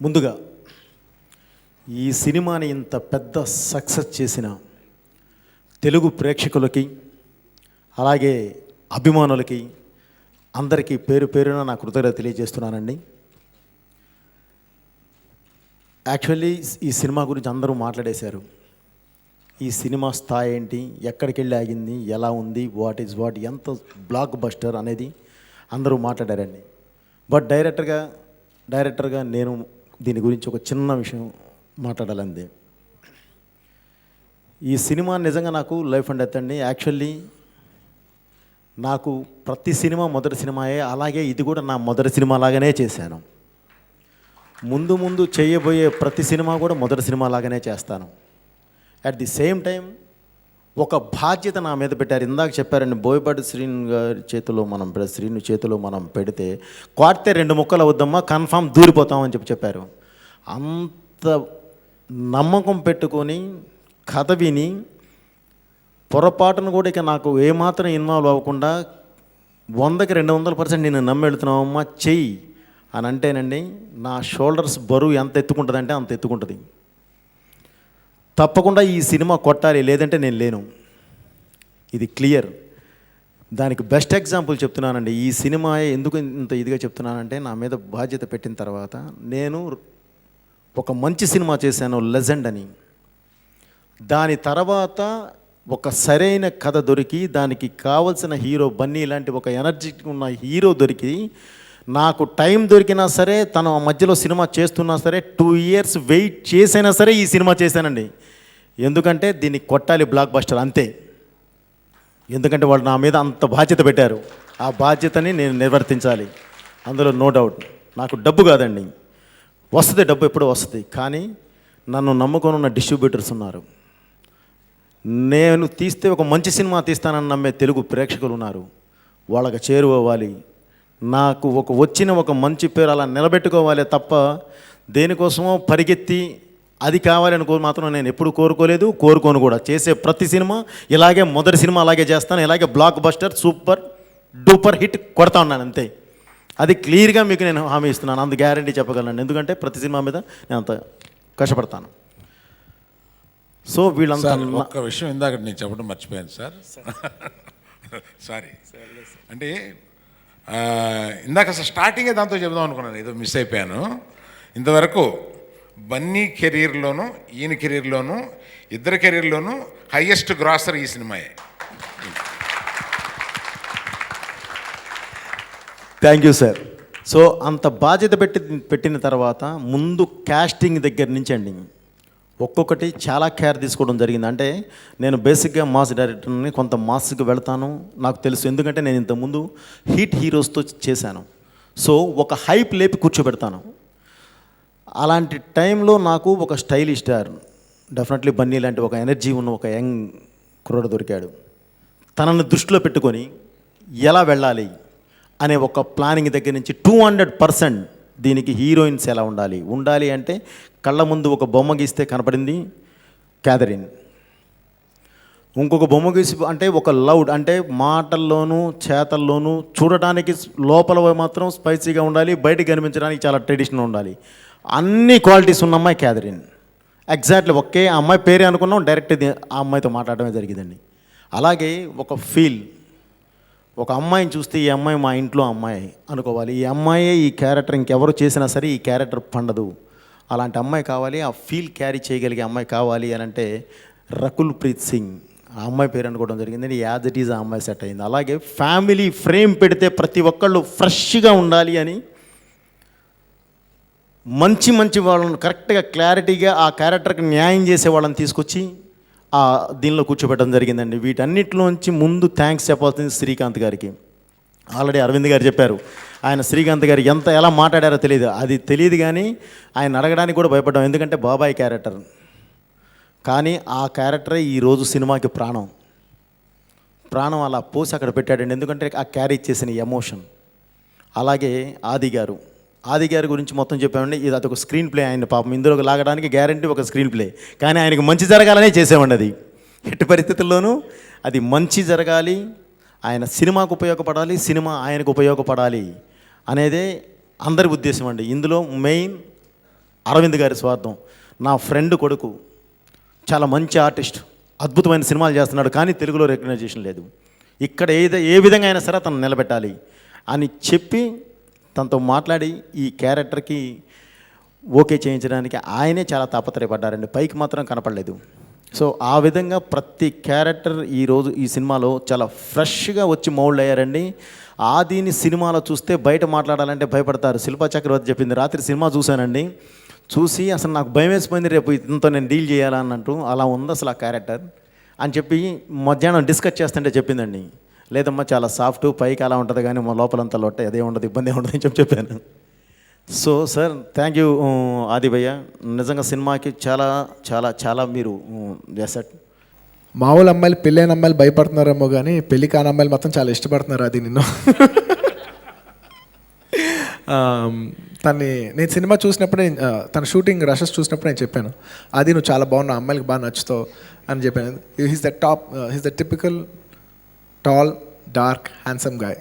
ముందుగా ఈ సినిమాని ఇంత పెద్ద సక్సెస్ చేసిన తెలుగు ప్రేక్షకులకి అలాగే అభిమానులకి అందరికీ పేరు పేరున నా కృతజ్ఞత తెలియజేస్తున్నానండి. యాక్చువల్లీ ఈ సినిమా గురించి అందరూ మాట్లాడేశారు. ఈ సినిమా స్థాయి ఏంటి, ఎక్కడికి వెళ్ళి ఆగింది, ఎలా ఉంది, వాట్ ఈజ్ వాట్, ఎంత బ్లాక్ బస్టర్ అనేది అందరూ మాట్లాడారండి. బట్ డైరెక్టర్గా నేను దీని గురించి ఒక చిన్న విషయం మాట్లాడాలండి. ఈ సినిమా నిజంగా నాకు లైఫ్ అండ్ డెత్ అండి. యాక్చువల్లీ నాకు ప్రతి సినిమా మొదటి సినిమాయే, అలాగే ఇది కూడా నా మొదటి సినిమా లాగానే చేశాను. ముందు చేయబోయే ప్రతి సినిమా కూడా మొదటి సినిమా లాగానే చేస్తాను. అట్ ది సేమ్ టైం ఒక బాధ్యత నా మీద పెట్టారు. ఇందాక చెప్పారండి, బోయపాటి శ్రీను గారి చేతిలో శ్రీను చేతిలో మనం పెడితే కొడితే 2 ముక్కలు అవుద్దమ్మా, కన్ఫామ్ దూరిపోతామని చెప్పారు. అంత నమ్మకం పెట్టుకొని కథ విని పొరపాటును కూడా ఇక నాకు ఏమాత్రం ఇన్వాల్వ్ అవ్వకుండా 100కి 200% నేను నమ్మెళ్తున్నామమ్మా చెయ్యి అని అంటేనండి, నా షోల్డర్స్ బరువు ఎంత ఎత్తుకుంటుందంటే అంత ఎత్తుకుంటుంది. తప్పకుండా ఈ సినిమా కొట్టాలి, లేదంటే నేను లేను. ఇది క్లియర్. దానికి బెస్ట్ ఎగ్జాంపుల్ చెప్తున్నానండి. ఈ సినిమా ఎందుకు ఇంత ఇదిగా చెప్తున్నానంటే, నా మీద బాధ్యత పెట్టిన తర్వాత నేను ఒక మంచి సినిమా చేశాను, లెజెండ్ అని. దాని తర్వాత ఒక సరైన కథ దొరికి, దానికి కావలసిన హీరో బన్నీ లాంటి ఒక ఎనర్జెటిక్ ఉన్న హీరో దొరికి, నాకు టైం దొరికినా సరే, తను ఆ మధ్యలో సినిమా చేస్తున్నా సరే 2 years వెయిట్ చేసైనా సరే ఈ సినిమా చేశానండి. ఎందుకంటే దీన్ని కొట్టాలి, బ్లాక్ బస్టర్ అంతే. ఎందుకంటే వాళ్ళు నా మీద అంత బాధ్యత పెట్టారు. ఆ బాధ్యతని నేను నిర్వర్తించాలి, అందులో నో డౌట్. నాకు డబ్బు కాదండి, వస్తుంది డబ్బు, ఎప్పుడో వస్తుంది. కానీ నన్ను నమ్ముకొని ఉన్న డిస్ట్రిబ్యూటర్స్ ఉన్నారు. నేను తీస్తే ఒక మంచి సినిమా తీస్తానని నమ్మే తెలుగు ప్రేక్షకులు ఉన్నారు. వాళ్ళకి చేరువవ్వాలి, నాకు వచ్చిన ఒక మంచి పేరు అలా నిలబెట్టుకోవాలి తప్ప దేనికోసమో పరిగెత్తి అది కావాలని మాత్రం నేను ఎప్పుడు కోరుకోలేదు, కోరుకోను కూడా. చేసే ప్రతి సినిమా ఇలాగే, మొదటి సినిమా అలాగే చేస్తాను, ఇలాగే block buster super duper hit కొడతా ఉన్నాను అంతే. అది క్లియర్గా మీకు నేను హామీ ఇస్తున్నాను, అంత గ్యారంటీ చెప్పగలను. ఎందుకంటే ప్రతి సినిమా మీద నేను అంత కష్టపడతాను. సో వీళ్ళంతా ఒక్క విషయం ఇందాక నేను చెప్పడం మర్చిపోయాను సార్. సారీ. అంటే ఇందాక అసలు స్టార్టింగే దాంతో చెబుదాం అనుకున్నాను, ఏదో మిస్ అయిపోయాను. ఇంతవరకు బన్నీ కెరీర్లోను ఈయన కెరీర్లోను ఇద్దరు కెరీర్లోనూ హయ్యెస్ట్ గ్రాసర్ ఈ సినిమాయే. Thank you sir. సో అంత బాధ్యత పెట్టిన తర్వాత ముందు క్యాస్టింగ్ దగ్గర నుంచి అండి ఒక్కొక్కటి చాలా కేర్ తీసుకోవడం జరిగింది. అంటే నేను బేసిక్గా మాస్ డైరెక్టర్ని, కొంత మాస్కి వెళ్తాను, నాకు తెలుసు. ఎందుకంటే నేను ఇంతకుముందు హిట్ హీరోస్తో చేశాను. సో ఒక హైప్ లేపి కూర్చోబెడతాను. అలాంటి టైంలో నాకు ఒక స్టైలిష్ స్టార్, డెఫినెట్లీ బన్నీ లాంటి ఒక ఎనర్జీ ఉన్న ఒక యంగ్ కుర్రాడు దొరికాడు. తనని దృష్టిలో పెట్టుకొని ఎలా వెళ్ళాలి అనే ఒక ప్లానింగ్ దగ్గర నుంచి 200% దీనికి హీరోయిన్స్ ఎలా ఉండాలి అంటే కళ్ళ ముందు ఒక బొమ్మ గీస్తే కనపడింది క్యాథరిన్. ఇంకొక బొమ్మ గీసి అంటే ఒక లౌడ్, అంటే మాటల్లోనూ చేతల్లోనూ చూడటానికి లోపల మాత్రం స్పైసీగా ఉండాలి, బయటకు కనిపించడానికి చాలా ట్రెడిషనల్ ఉండాలి. అన్ని క్వాలిటీస్ ఉన్న అమ్మాయి క్యాథరిన్. ఎగ్జాక్ట్లీ ఒకే అమ్మాయి పేరే అనుకున్నాం, డైరెక్ట్ ఆ అమ్మాయితో మాట్లాడటమే జరిగిందండి. అలాగే ఒక ఫీల్, ఒక అమ్మాయిని చూస్తే ఈ అమ్మాయి మా ఇంట్లో అమ్మాయి అనుకోవాలి. ఈ అమ్మాయే ఈ క్యారెక్టర్, ఇంకెవరు చేసినా సరే ఈ క్యారెక్టర్ పండదు, అలాంటి అమ్మాయి కావాలి. ఆ ఫీల్ క్యారీ చేయగలిగే అమ్మాయి కావాలి అని అంటే రకుల్ ప్రీత్ సింగ్ ఆ అమ్మాయి పేరు అనుకోవడం జరిగింది. యాజ్ ఇట్ ఈజ్ ఆ అమ్మాయి సెట్ అయింది. అలాగే ఫ్యామిలీ ఫ్రేమ్ పెడితే ప్రతి ఒక్కళ్ళు ఫ్రెష్గా ఉండాలి అని మంచి వాళ్ళని కరెక్ట్గా క్లారిటీగా ఆ క్యారెక్టర్కి న్యాయం చేసే వాళ్ళని తీసుకొచ్చి దీనిలో కూర్చోబెట్టడం జరిగిందండి. వీటన్నిటిలోంచి ముందు థ్యాంక్స్ చెప్పాల్సింది శ్రీకాంత్ గారికి. ఆల్రెడీ అరవింద్ గారు చెప్పారు, ఆయన శ్రీకాంత్ గారు ఎలా మాట్లాడారో తెలియదు. అది తెలియదు, కానీ ఆయన అడగడానికి కూడా భయపడ్డాం. ఎందుకంటే బాబాయ్ క్యారెక్టర్, కానీ ఆ క్యారెక్టరే ఈరోజు సినిమాకి ప్రాణం అలా పోసి అక్కడ పెట్టాడండి. ఎందుకంటే ఆ క్యారీ చేసిన ఎమోషన్. అలాగే ఆది గారి గురించి మొత్తం చెప్పామండి. ఇది అదొక స్క్రీన్ ప్లే. ఆయన పాపం ఇందులో లాగడానికి గ్యారంటీ ఒక స్క్రీన్ ప్లే, కానీ ఆయనకు మంచి జరగాలనే చేసామండి. అది ఎట్టి పరిస్థితుల్లోనూ అది మంచి జరగాలి, ఆయన సినిమాకు ఉపయోగపడాలి, సినిమా ఆయనకు ఉపయోగపడాలి అనేదే అందరి ఉద్దేశం అండి. ఇందులో మెయిన్ అరవింద్ గారి స్వార్థం, నా ఫ్రెండ్ కొడుకు చాలా మంచి ఆర్టిస్ట్, అద్భుతమైన సినిమాలు చేస్తున్నాడు, కానీ తెలుగులో రికగ్నైజేషన్ లేదు, ఇక్కడ ఏ విధంగా అయినా సరే తను నిలబెట్టాలి అని చెప్పి తనతో మాట్లాడి ఈ క్యారెక్టర్కి ఓకే చేయించడానికి ఆయనే చాలా తాపత్రయపడ్డారండి. పైకి మాత్రం కనపడలేదు. సో ఆ విధంగా ప్రతి క్యారెక్టర్ ఈరోజు ఈ సినిమాలో చాలా ఫ్రెష్గా వచ్చి మౌల్డ్ అయ్యారండి. ఆదిని సినిమాలో చూస్తే బయట మాట్లాడాలంటే భయపడతారు. శిల్పా చక్రవర్తి చెప్పింది, రాత్రి సినిమా చూశానండి, చూసి అసలు నాకు భయం వేసిపోయింది, రేపు ఇతనితో నేను డీల్ చేయాలన్నట్టు అలా ఉంది అసలు ఆ క్యారెక్టర్ అని చెప్పి మధ్యాహ్నం డిస్కస్ చేస్తుంటే చెప్పిందండి, లేదమ్మా చాలా సాఫ్ట్, పైకి అలా ఉంటుంది కానీ మా లోపలంతా లొట్ట, అదే ఉండదు, ఇబ్బంది ఉండదు అని చెప్పాను. సో సార్ థ్యాంక్ యూ ఆది భయ్య, నిజంగా సినిమాకి చాలా చాలా చాలా మీరు చేశారు. మామూలు అమ్మాయిలు, పెళ్ళైన అమ్మాయిలు భయపడుతున్నారేమో కానీ పెళ్లి కాని అమ్మాయిలు మొత్తం చాలా ఇష్టపడుతున్నారు అది నిన్ను. నేను సినిమా చూసినప్పుడే, తన షూటింగ్ రషెస్ చూసినప్పుడు నేను చెప్పాను, అది నువ్వు చాలా బాగున్నావు, అమ్మాయిలకు బాగా నచ్చుతావు అని చెప్పాను. He's the typical tall dark handsome guy.